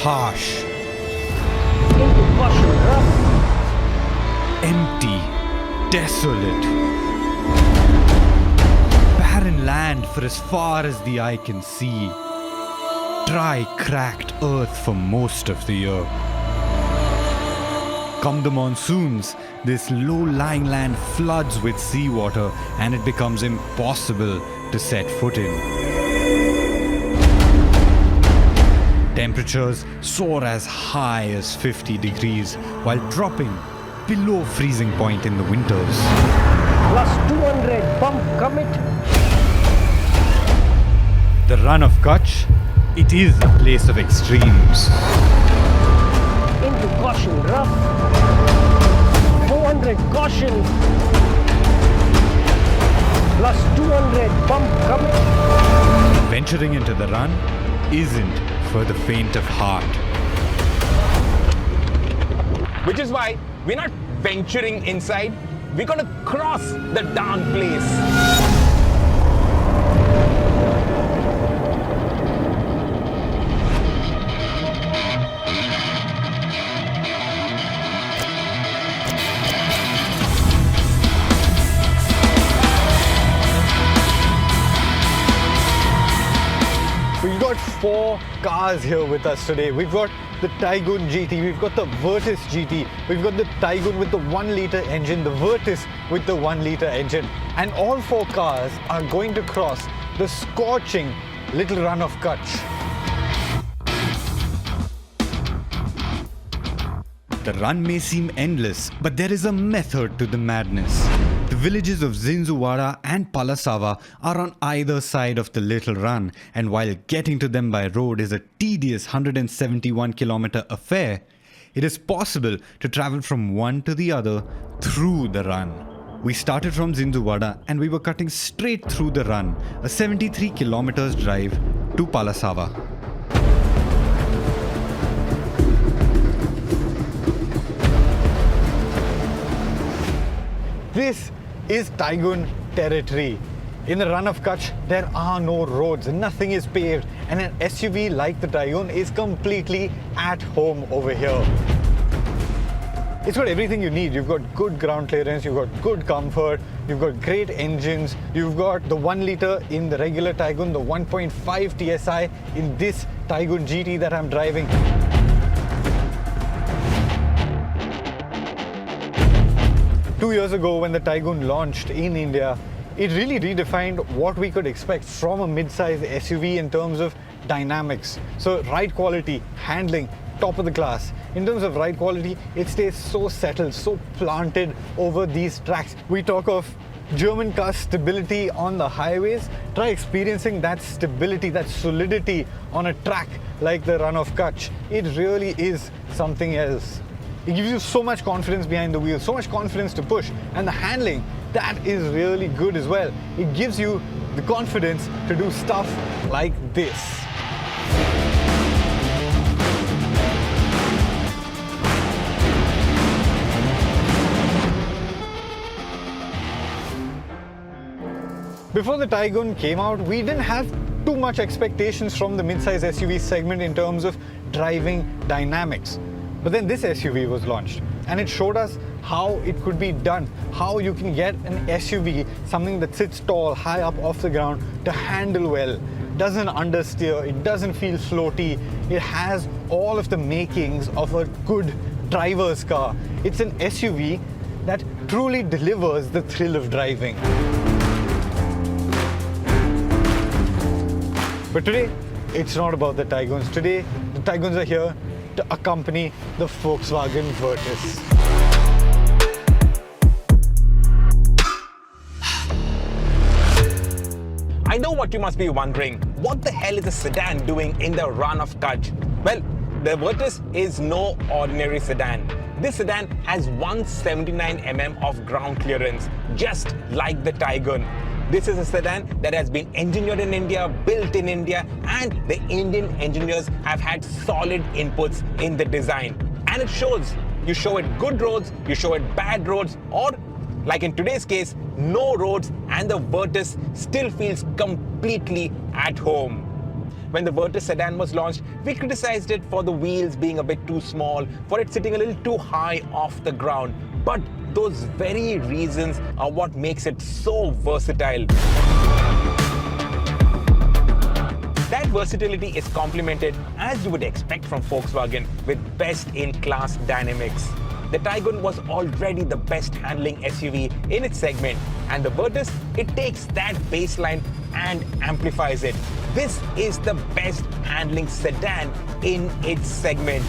Harsh. Into caution, rough. Empty. Desolate. Barren land for as far as the eye can see. Dry, cracked earth for most of the year. Come the monsoons, this low-lying land floods with seawater and it becomes impossible to set foot in. Temperatures soar as high as 50 degrees while dropping below freezing point in the winters. Plus 200 bump commit. The Rann of Kutch, it is a place of extremes. Into caution, rough. 400 caution. Plus 200 bump commit. Venturing into the Rann isn't for the faint of heart. Which is why we're not venturing inside. We're going to cross the dark place. We've got 4 cars here with us today. We've got the Taygun GT, we've got the Virtus GT, we've got the Taygun with the 1-litre engine, the Virtus with the 1-litre engine. And all 4 cars are going to cross the scorching little Rann of Kutch. The run may seem endless, but there is a method to the madness. The villages of Zinzuwada and Palasava are on either side of the little run, and while getting to them by road is a tedious 171-kilometer affair, it is possible to travel from one to the other through the run. We started from Zinzuwada and we were cutting straight through the run, a 73 kilometers drive to Palasava. This is Taygun territory. In the Rann of Kutch, there are no roads, nothing is paved, and an SUV like the Taygun is completely at home over here. It's got everything you need. You've got good ground clearance, you've got good comfort, you've got great engines, you've got the 1-litre in the regular Taygun, the 1.5 TSI in this Taygun GT that I'm driving. Two years ago, when the Taygun launched in India, it really redefined what we could expect from a mid-size SUV in terms of dynamics. So ride quality, handling, top of the class. In terms of ride quality, it stays so settled, so planted over these tracks. We talk of German car stability on the highways. Try experiencing that stability, that solidity on a track like the Rann of Kutch. It really is something else. It gives you so much confidence behind the wheel, so much confidence to push, and the handling, that is really good as well. It gives you the confidence to do stuff like this. Before the Taygun came out, we didn't have too much expectations from the mid-size SUV segment in terms of driving dynamics. But then this SUV was launched and it showed us how it could be done, how you can get an SUV, something that sits tall, high up off the ground, to handle well, doesn't understeer, it doesn't feel floaty, it has all of the makings of a good driver's car. It's an SUV that truly delivers the thrill of driving. But today, it's not about the Tayguns. Today, the Tayguns are here to accompany the Volkswagen Virtus. I know what you must be wondering. What the hell is a sedan doing in the Rann of Kutch? Well, the Virtus is no ordinary sedan. This sedan has 179 mm of ground clearance, just like the Taygun. This is a sedan that has been engineered in India, built in India, and the Indian engineers have had solid inputs in the design. And it shows. You show it good roads, you show it bad roads, or like in today's case, no roads, and the Virtus still feels completely at home. when the Virtus sedan was launched, we criticized it for the wheels being a bit too small, for it sitting a little too high off the ground. But those very reasons are what makes it so versatile. That versatility is complemented, as you would expect from Volkswagen, with best-in-class dynamics. The Taygun was already the best handling SUV in its segment, and the Virtus, it takes that baseline and amplifies it. This is the best handling sedan in its segment.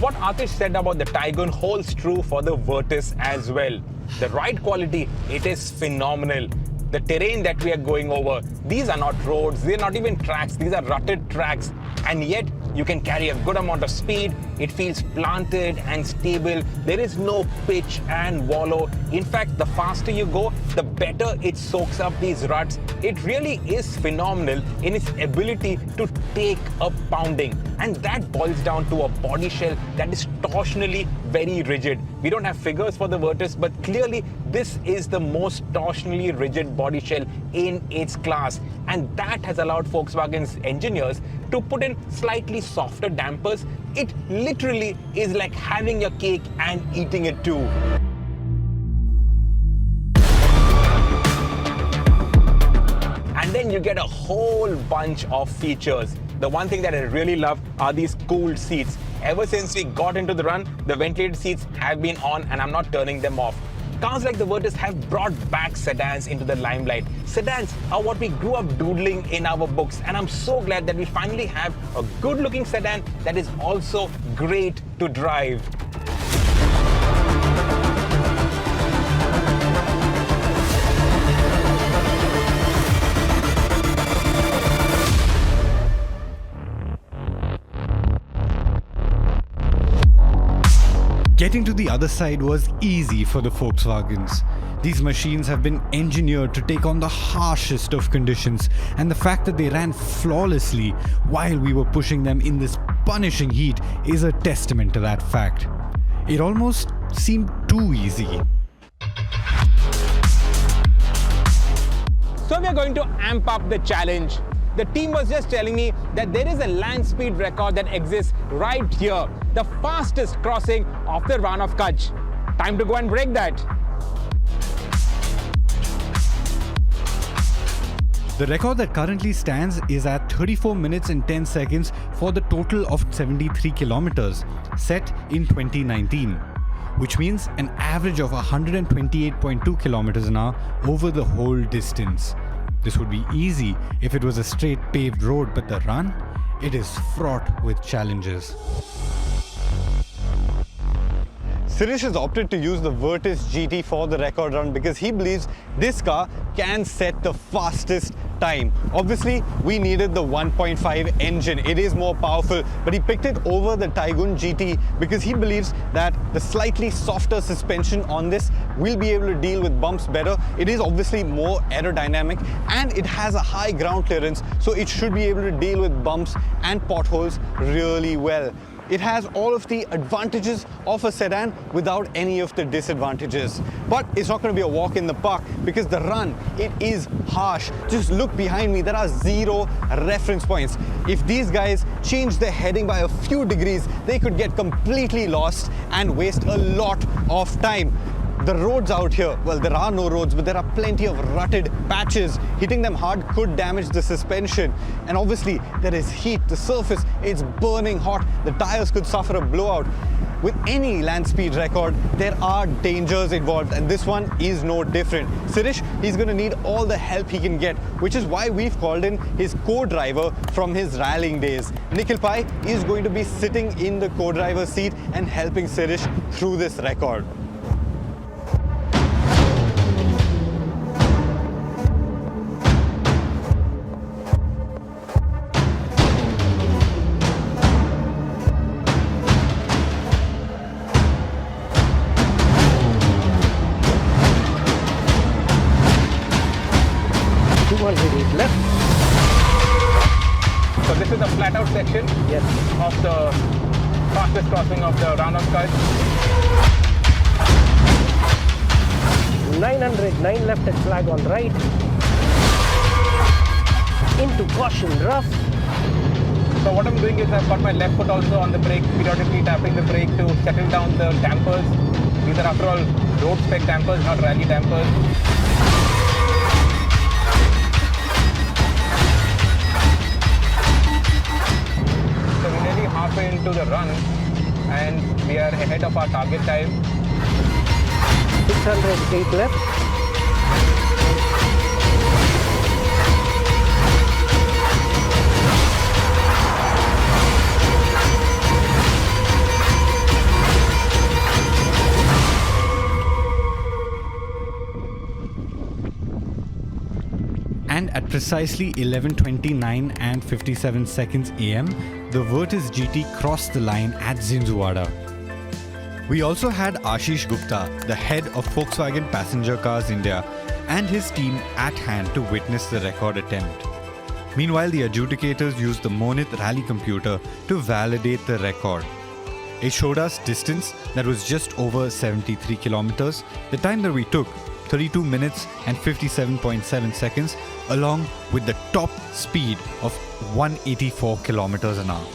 What Atish said about the Taygun holds true for the Virtus as well. The ride quality, it is phenomenal. The terrain that we are going over, these are not roads, they're not even tracks, these are rutted tracks, and yet you can carry a good amount of speed. It feels planted and stable. There is no pitch and wallow. In fact, the faster you go, the better it soaks up these ruts. It really is phenomenal in its ability to take a pounding. And that boils down to a body shell that is torsionally very rigid. We don't have figures for the Virtus, but clearly this is the most torsionally rigid body shell in its class. And that has allowed Volkswagen's engineers to put in slightly softer dampers. It literally is like having your cake and eating it too. And then you get a whole bunch of features. The one thing that I really love are these cooled seats. Ever since we got into the run, the ventilated seats have been on and I'm not turning them off. Cars like the Virtus have brought back sedans into the limelight. Sedans are what we grew up doodling in our books, and I'm so glad that we finally have a good-looking sedan that is also great to drive. Getting to the other side was easy for the Volkswagens. These machines have been engineered to take on the harshest of conditions, and the fact that they ran flawlessly while we were pushing them in this punishing heat is a testament to that fact. It almost seemed too easy. So we are going to amp up the challenge. The team was just telling me that there is a land speed record that exists right here, the fastest crossing of the Rann of Kutch. Time to go and break that. The record that currently stands is at 34 minutes and 10 seconds for the total of 73 kilometers, set in 2019, which means an average of 128.2 kilometers an hour over the whole distance. This would be easy if it was a straight paved road, but the run, it is fraught with challenges. Sirish has opted to use the Virtus GT for the record run because he believes this car can set the fastest time. Obviously, we needed the 1.5 engine. It is more powerful, but he picked it over the Taygun GT because he believes that the slightly softer suspension on this will be able to deal with bumps better. It is obviously more aerodynamic and it has a high ground clearance, so it should be able to deal with bumps and potholes really well. It has all of the advantages of a sedan without any of the disadvantages. But it's not going to be a walk in the park because the run, it is harsh. Just look behind me, there are 0 reference points. If these guys change their heading by a few degrees, they could get completely lost and waste a lot of time. The roads out here, well, there are no roads, but there are plenty of rutted patches. Hitting them hard could damage the suspension. And obviously, there is heat. The surface, it's burning hot. The tires could suffer a blowout. With any land speed record, there are dangers involved, and this one is no different. Sirish, he's going to need all the help he can get, which is why we've called in his co-driver from his rallying days. Nikhil is going to be sitting in the co-driver seat and helping Sirish through this record. Left. So this is the flat out section of the fastest crossing of the Rann of Kutch. 900, 9 left and flag on right. caution rough. So what I'm doing is I've got my left foot also on the brake, periodically tapping the brake to settle down the dampers. These are after all road spec dampers, not rally dampers. So we're nearly halfway into the run and we are ahead of our target time. 608 left. And at precisely 11:29 and 57 seconds AM, the Virtus GT crossed the line at Zinzhuwada. We also had Ashish Gupta, the head of Volkswagen Passenger Cars India, and his team at hand to witness the record attempt. Meanwhile, the adjudicators used the Monith rally computer to validate the record. It showed us distance that was just over 73 kilometers, the time that we took 32 minutes and 57.7 seconds, along with the top speed of 184 kilometers an hour.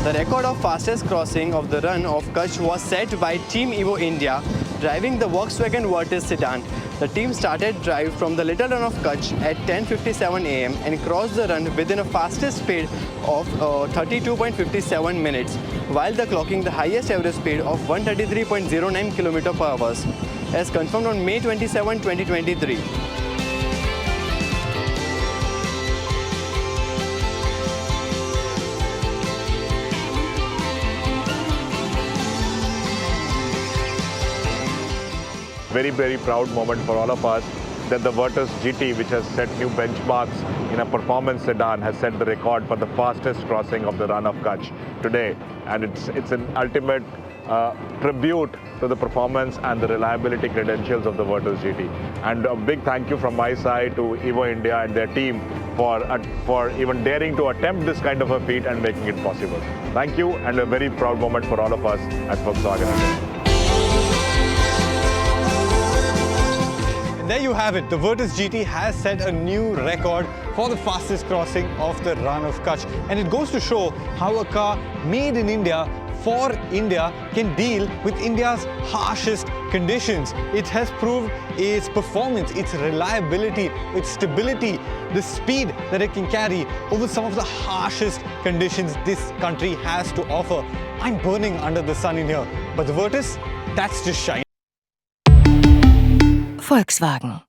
The record of fastest crossing of the Rann of Kutch was set by Team Evo India, driving the Volkswagen Virtus sedan. The team started drive from the Little Rann of Kutch at 10:57 AM and crossed the run within a fastest speed of 32.57 minutes, while clocking the highest average speed of 133.09 km/h, as confirmed on May 27, 2023. Very, very proud moment for all of us that the Virtus GT, which has set new benchmarks in a performance sedan, has set the record for the fastest crossing of the Rann of Kutch today. And it's an ultimate tribute to the performance and the reliability credentials of the Virtus GT. And a big thank you from my side to Evo India and their team for even daring to attempt this kind of a feat and making it possible. Thank you, and a very proud moment for all of us at Volkswagen India. There you have it. The Virtus GT has set a new record for the fastest crossing of the Rann of Kutch. And it goes to show how a car made in India for India can deal with India's harshest conditions. It has proved its performance, its reliability, its stability, the speed that it can carry over some of the harshest conditions this country has to offer. I'm burning under the sun in here, but the Virtus, that's just shine. Volkswagen.